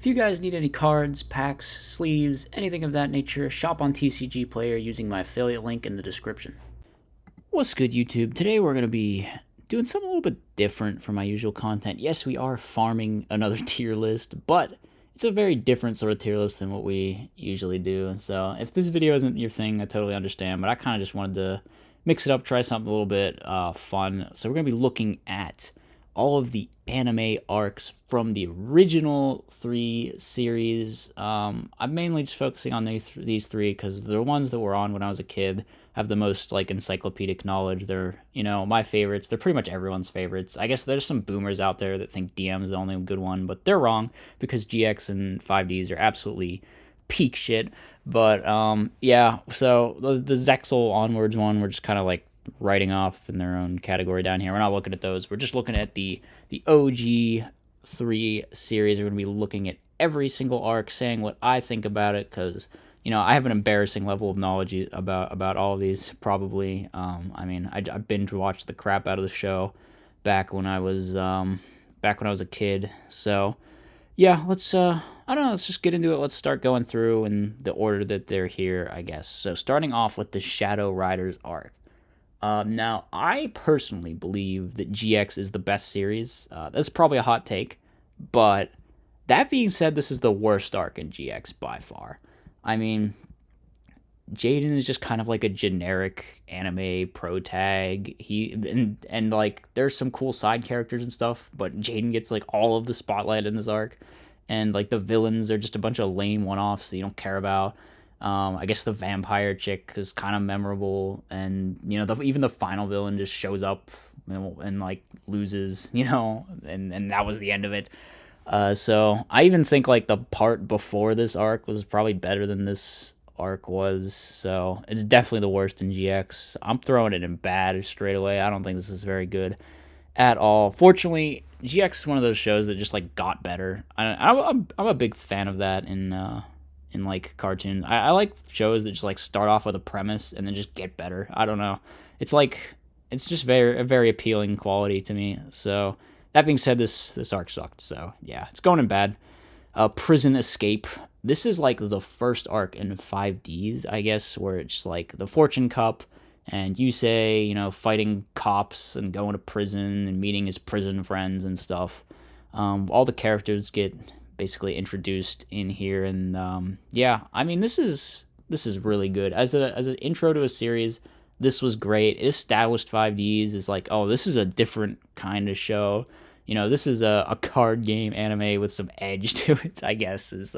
If you guys need any cards, packs, sleeves, anything of that nature, shop on TCG Player using my affiliate link in the description. What's good, YouTube? Today we're going to be doing something a little bit different from my usual content. Yes, we are farming another tier list, but it's a very different sort of tier list than what we usually do. So if this video isn't your thing, I totally understand, but I kind of just wanted to mix it up, try something a little bit fun. So we're going to be looking at all of the anime arcs from the original 3 series. I'm mainly just focusing on these 3 because they're the ones that were on when I was a kid, have the most like encyclopedic knowledge. They're, my favorites. They're pretty much everyone's favorites. I guess there's some boomers out there that think DM is the only good one, but they're wrong because GX and 5Ds are absolutely peak shit. But yeah, so the Zexal onwards one, we're just kind of like writing off in their own category down here. We're not looking at those. We're just looking at the OG 3 series. We're going to be looking at every single arc, saying what I think about it, because I have an embarrassing level of knowledge about all of these. Probably, I binge watched the crap out of the show back when I was a kid. So yeah, let's I don't know, let's just get into it. Let's start going through in the order that they're here, I guess. So starting off with the Shadow Riders arc. Now, I personally believe that GX is the best series. That's probably a hot take, but that being said, this is the worst arc in GX by far. I mean, Jaden is just kind of like a generic anime pro tag. And like there's some cool side characters and stuff, but Jaden gets like all of the spotlight in this arc, and like the villains are just a bunch of lame one-offs that you don't care about. I guess the vampire chick is kind of memorable, and even the final villain just shows up, and like loses, and that was the end of it. So I even think like the part before this arc was probably better than this arc was. So it's definitely the worst in GX. I'm throwing it in bad straight away. I don't think this is very good at all. Fortunately, GX is one of those shows that just like got better. I'm a big fan of that in like cartoons. I like shows that just like start off with a premise and then just get better. I don't know. It's like it's just a very appealing quality to me. So that being said, this arc sucked. So yeah, it's going in bad. Prison Escape. This is like the first arc in 5Ds, I guess, where it's like the Fortune Cup and Yusei, fighting cops and going to prison and meeting his prison friends and stuff. All the characters get basically introduced in here, and yeah, I mean this is really good as an intro to a series. This was great. It established 5Ds is like, oh, this is a different kind of show. This is a card game anime with some edge to it, I guess, is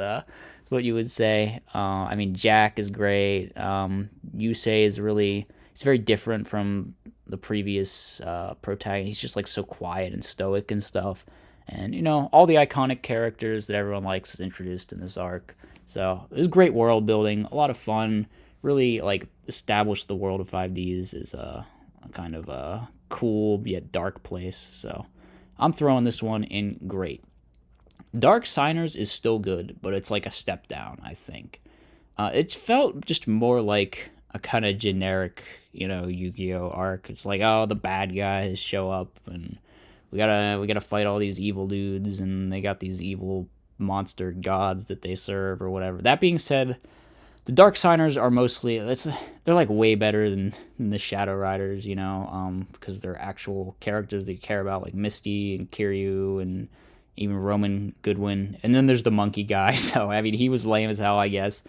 what you would say. I mean, Jack is great. Yusei is he's very different from the previous protagonist. He's just like so quiet and stoic and stuff. And, all the iconic characters that everyone likes is introduced in this arc. So it was great world building, a lot of fun, really like established the world of 5Ds is a kind of a cool yet dark place. So I'm throwing this one in great. Darksiders is still good, but it's like a step down, I think. It felt just more like a kind of generic, Yu-Gi-Oh arc. It's like, oh, the bad guys show up and we gotta fight all these evil dudes, and they got these evil monster gods that they serve or whatever. That being said, the Darksiders are mostly they're like way better than the Shadow Riders, because they're actual characters that you care about, like Misty and Kiryu and even Roman Goodwin. And then there's the monkey guy. So I mean, he was lame as hell, I guess,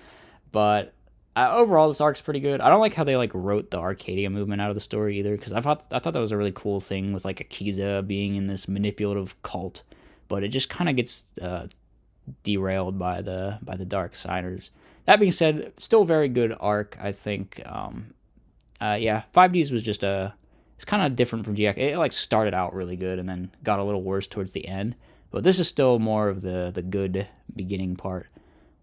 but overall, this arc's pretty good. I don't like how they like wrote the Arcadia movement out of the story either, because I thought that was a really cool thing with like Akiza being in this manipulative cult, but it just kind of gets derailed by the Darksiders. That being said, still very good arc, I think. Yeah, 5Ds was just it's kind of different from GX. It like started out really good and then got a little worse towards the end, but this is still more of the good beginning part.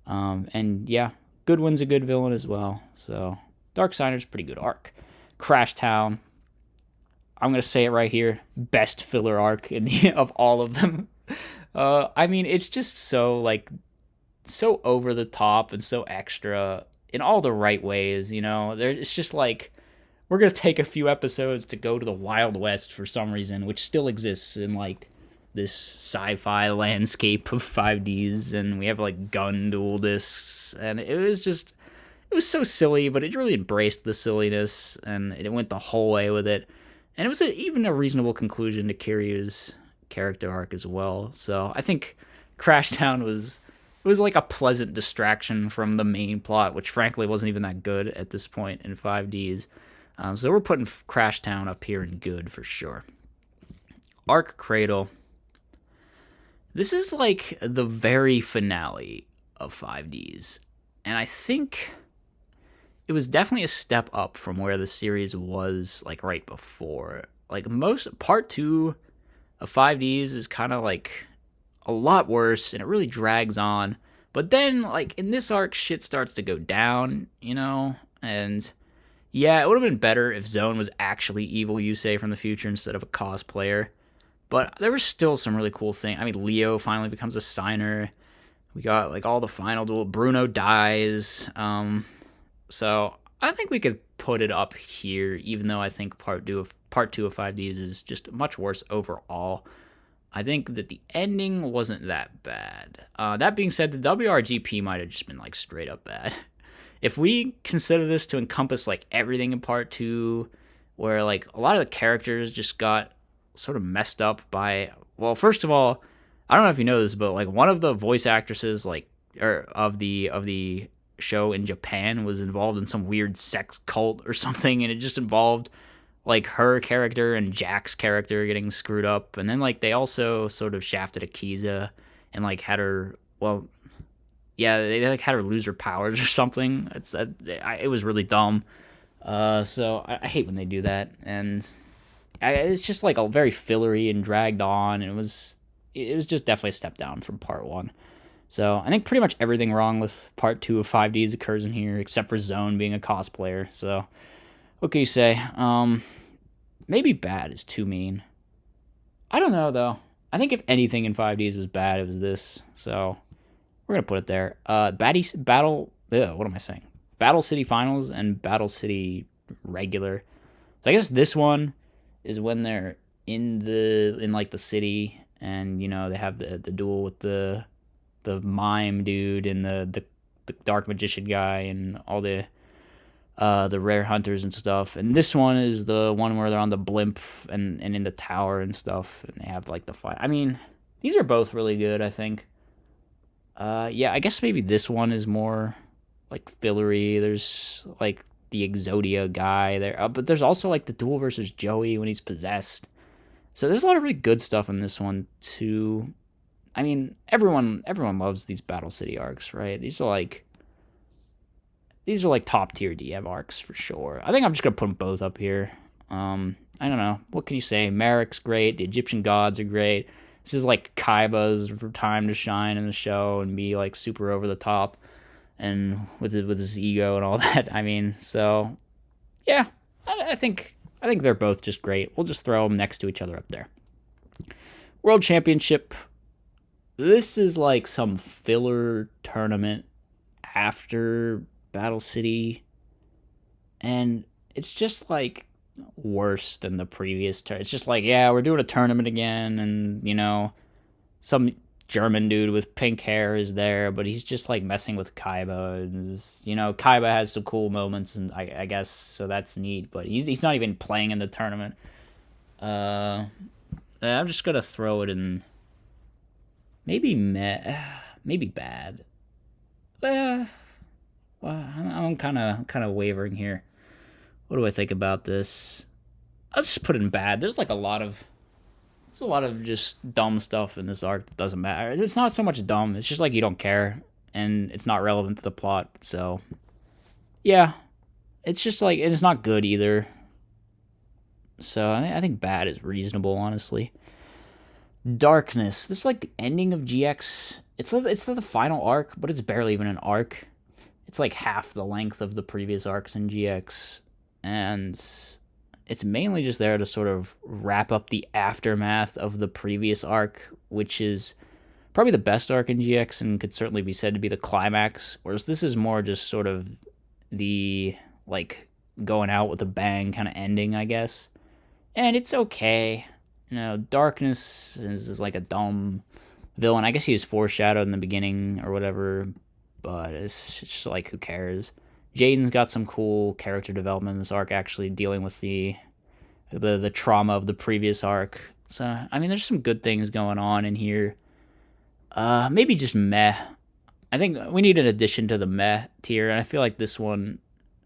And yeah. Goodwin's a good villain as well. So Darksiders, pretty good arc. Crash Town, I'm gonna say it right here, best filler arc of all of them. I mean, it's just so over the top and so extra in all the right ways. It's just like we're gonna take a few episodes to go to the Wild West for some reason, which still exists in like this sci-fi landscape of 5Ds, and we have like gun dual discs, and it was so silly, but it really embraced the silliness, and it went the whole way with it, and it was even a reasonable conclusion to Kiryu's character arc as well. So I think Crashtown was like a pleasant distraction from the main plot, which frankly wasn't even that good at this point in 5Ds. So we're putting Crashtown up here in good for sure. Arc Cradle. This is like the very finale of 5Ds, and I think it was definitely a step up from where the series was like right before. Like most part 2 of 5Ds is kind of like a lot worse, and it really drags on. But then like in this arc, shit starts to go down, and yeah, it would have been better if Zone was actually evil Yusei from the future instead of a cosplayer. But there was still some really cool things. I mean, Leo finally becomes a signer. We got like all the final duel. Bruno dies. So I think we could put it up here, even though I think part two of 5Ds is just much worse overall. I think that the ending wasn't that bad. That being said, the WRGP might have just been like straight up bad. If we consider this to encompass like everything in part 2, where like a lot of the characters just got sort of messed up by, well, first of all, I don't know if you know this, but like one of the voice actresses of the show in Japan was involved in some weird sex cult or something, and it just involved like her character and Jack's character getting screwed up, and then like they also sort of shafted Akiza and like had her, well, yeah, they like had her lose her powers or something. It was really dumb. So I hate when they do that, and it's just like a very fillery and dragged on. And it was just definitely a step down from part 1. So I think pretty much everything wrong with part 2 of 5Ds occurs in here, except for Zone being a cosplayer. So what can you say? Maybe bad is too mean. I don't know though. I think if anything in 5Ds was bad, it was this. So we're gonna put it there. What am I saying? Battle City Finals and Battle City Regular. So I guess this one is when they're in like the city, and they have the duel with the mime dude and the dark magician guy and all the rare hunters and stuff. And this one is the one where they're on the blimp and in the tower and stuff, and they have like the fight. I mean, these are both really good, I think. Yeah, I guess maybe this one is more like fillery. There's like the Exodia guy there, but there's also like the duel versus Joey when he's possessed. So there's a lot of really good stuff in this one too. I mean, everyone loves these Battle City arcs, right? These are like top tier DM arcs for sure. I think I'm just gonna put them both up here. I don't know. What can you say? Merrick's great. The Egyptian gods are great. This is like Kaiba's time to shine in the show and be like super over the top, and with his ego and all that. I mean, so yeah, I think they're both just great. We'll just throw them next to each other up there. World Championship. This is like some filler tournament after Battle City, and it's just like worse than the previous turn. It's just like, yeah, we're doing a tournament again, and some German dude with pink hair is there, but he's just like messing with Kaiba. And Kaiba has some cool moments, and I guess so that's neat, but he's not even playing in the tournament. I'm just gonna throw it in maybe bad. Well, I'm kind of wavering here. What do I think about this? Let's just put it in bad. There's a lot of just dumb stuff in this arc that doesn't matter. It's not so much dumb. It's just like you don't care, and it's not relevant to the plot. So, yeah, it's just like it's not good either. So I think bad is reasonable, honestly. Darkness. This is like the ending of GX. It's the final arc, but it's barely even an arc. It's like half the length of the previous arcs in GX, and it's mainly just there to sort of wrap up the aftermath of the previous arc, which is probably the best arc in GX and could certainly be said to be the climax, whereas this is more just sort of the like going out with a bang kind of ending, I guess. And it's okay. Darkness is like a dumb villain. I guess he was foreshadowed in the beginning or whatever, but it's just like, who cares? Jaden's got some cool character development in this arc, actually dealing with the trauma of the previous arc. So I mean, there's some good things going on in here. Maybe just meh. I think we need an addition to the meh tier, and I feel like this one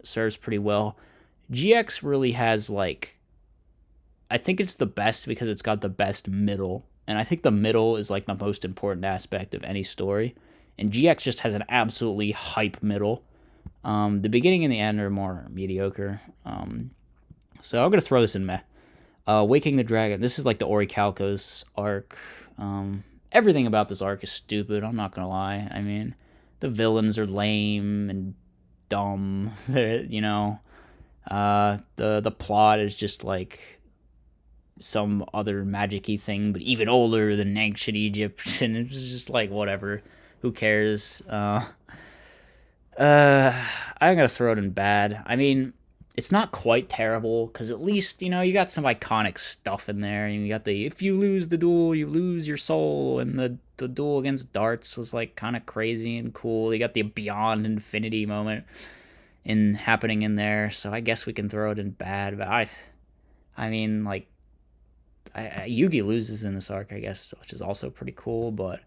serves pretty well. GX really has, like, I think it's the best because it's got the best middle, and I think the middle is like the most important aspect of any story. And GX just has an absolutely hype middle. The beginning and the end are more mediocre. So I'm gonna throw this in meh. Waking the Dragon. This is like the Orichalcos arc. Everything about this arc is stupid. I'm not gonna lie. I mean, the villains are lame and dumb. The plot is just like some other magic-y thing, but even older than ancient Egypt, and it's just like, whatever. Who cares? I'm gonna throw it in bad. I mean, it's not quite terrible, because at least, you got some iconic stuff in there. You got the, if you lose the duel, you lose your soul, and the duel against darts was like kind of crazy and cool. You got the beyond infinity moment happening in there, so I guess we can throw it in bad. But I mean, like, Yugi loses in this arc, I guess, which is also pretty cool, but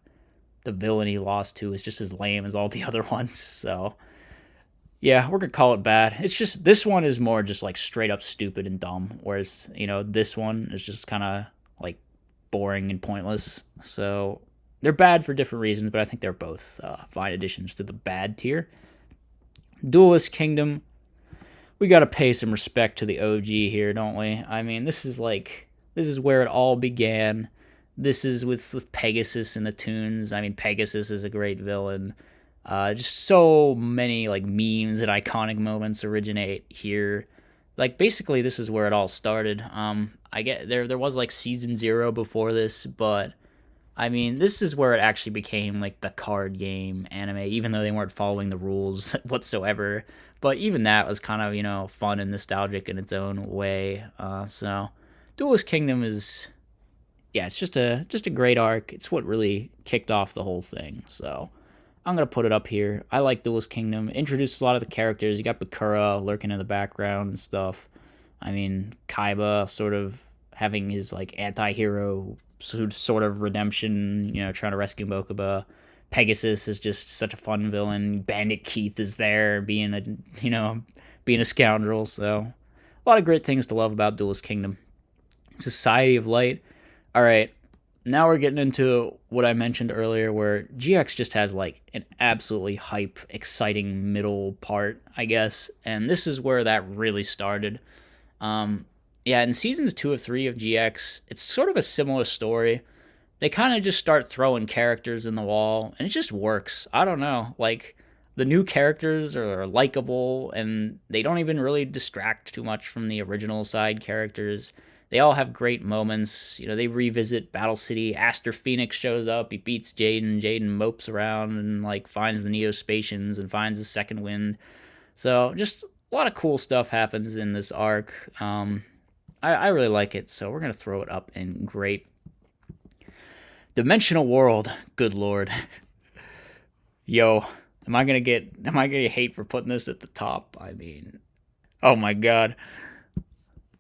the villain he lost to is just as lame as all the other ones, so yeah, we're gonna call it bad. It's just, this one is more just like straight up stupid and dumb, whereas, this one is just kind of like boring and pointless. So they're bad for different reasons, but I think they're both fine additions to the bad tier. Duelist Kingdom, we gotta pay some respect to the OG here, don't we? I mean, this is where it all began. This is with Pegasus and the tunes. I mean, Pegasus is a great villain. Just so many like memes and iconic moments originate here. Like, basically, this is where it all started. I get there was like season 0 before this, but I mean, this is where it actually became like the card game anime, even though they weren't following the rules whatsoever. But even that was kind of, fun and nostalgic in its own way. So Duelist Kingdom is, yeah, it's just a great arc. It's what really kicked off the whole thing. So I'm gonna put it up here. I like Duelist Kingdom. It introduces a lot of the characters. You got Bakura lurking in the background and stuff. I mean, Kaiba sort of having his like anti-hero sort of redemption, trying to rescue Mokuba. Pegasus is just such a fun villain. Bandit Keith is there being a scoundrel. So a lot of great things to love about Duelist Kingdom. Society of Light. All right, now we're getting into what I mentioned earlier, where GX just has like an absolutely hype, exciting middle part, I guess, and this is where that really started. Yeah, in seasons 2 of 3 of GX, it's sort of a similar story. They kind of just start throwing characters in the wall, and it just works. I don't know, like, the new characters are likable, and they don't even really distract too much from the original side characters. They all have great moments. They revisit Battle City. Aster Phoenix shows up. He beats Jaden. Jaden mopes around and like finds the Neospatians and finds the second wind. So just a lot of cool stuff happens in this arc. I really like it, so we're gonna throw it up in great. Dimensional World. Good lord. Yo, am I gonna get hate for putting this at the top? I mean, oh my god.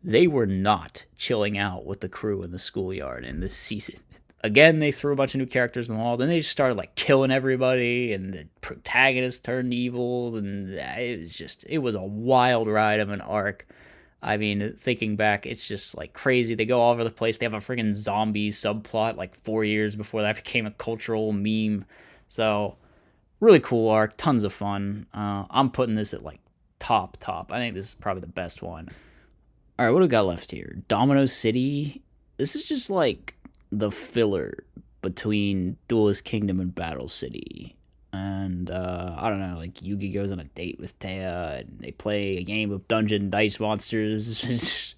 They were not chilling out with the crew in the schoolyard in this season. Again, they threw a bunch of new characters in the wall. Then they just started like killing everybody, and the protagonist turned evil, and it was a wild ride of an arc. I mean, thinking back, it's just like crazy. They go all over the place. They have a freaking zombie subplot like 4 years before that became a cultural meme. So, really cool arc, tons of fun. I'm putting this at like top. I think this is probably the best one. All right, what do we got left here? Domino City. This is just like the filler between Duelist Kingdom and Battle City. And I don't know, like Yugi goes on a date with Taya, and they play a game of Dungeon Dice Monsters.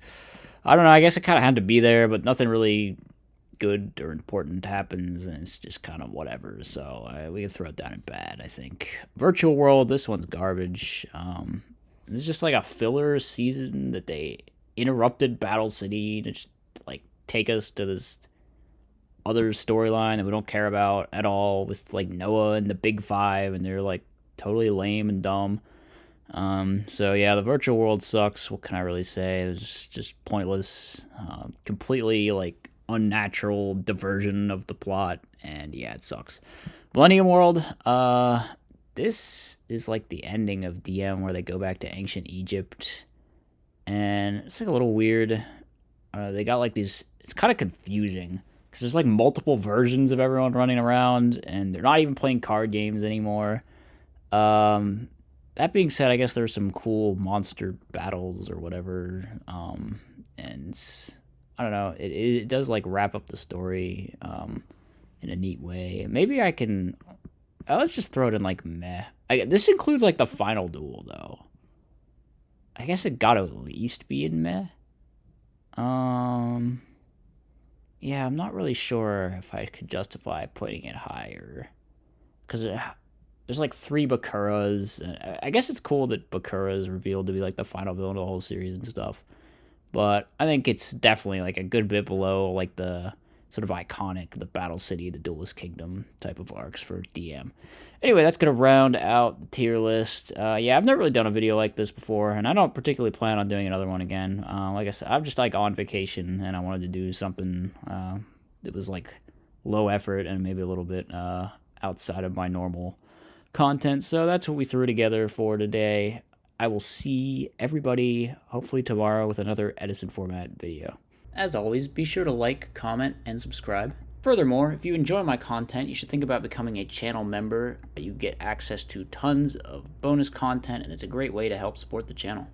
I don't know, I guess it kind of had to be there, but nothing really good or important happens, and it's just kind of whatever. So we can throw it down in bad, I think. Virtual World, this one's garbage. This is just like a filler season that they interrupted Battle City to just like take us to this other storyline that we don't care about at all with like Noah and the Big Five, and they're like totally lame and dumb. So yeah, the virtual world sucks. What can I really say? It's just pointless, completely like unnatural diversion of the plot, and yeah, it sucks. Millennium World, this is like the ending of DM where they go back to ancient Egypt, and it's like a little weird. They got like these. It's kind of confusing because there's like multiple versions of everyone running around, and they're not even playing card games anymore. That being said, I guess there's some cool monster battles or whatever. And I don't know. It does like wrap up the story in a neat way. Maybe I can. Let's just throw it in like meh. This includes like the final duel though. I guess it got to at least be in meh. Yeah, I'm not really sure if I could justify putting it higher because there's like 3 Bakuras. I guess it's cool that Bakura is revealed to be like the final villain of the whole series and stuff. But I think it's definitely like a good bit below like the sort of iconic, the Battle City, the Duelist Kingdom type of arcs for DM. Anyway, that's going to round out the tier list. Yeah, I've never really done a video like this before, and I don't particularly plan on doing another one again. Like I said, I'm just like on vacation, and I wanted to do something that was like low effort and maybe a little bit outside of my normal content. So that's what we threw together for today. I will see everybody hopefully tomorrow with another Edison format video. As always, be sure to like, comment, and subscribe. Furthermore, if you enjoy my content, you should think about becoming a channel member. You get access to tons of bonus content, and it's a great way to help support the channel.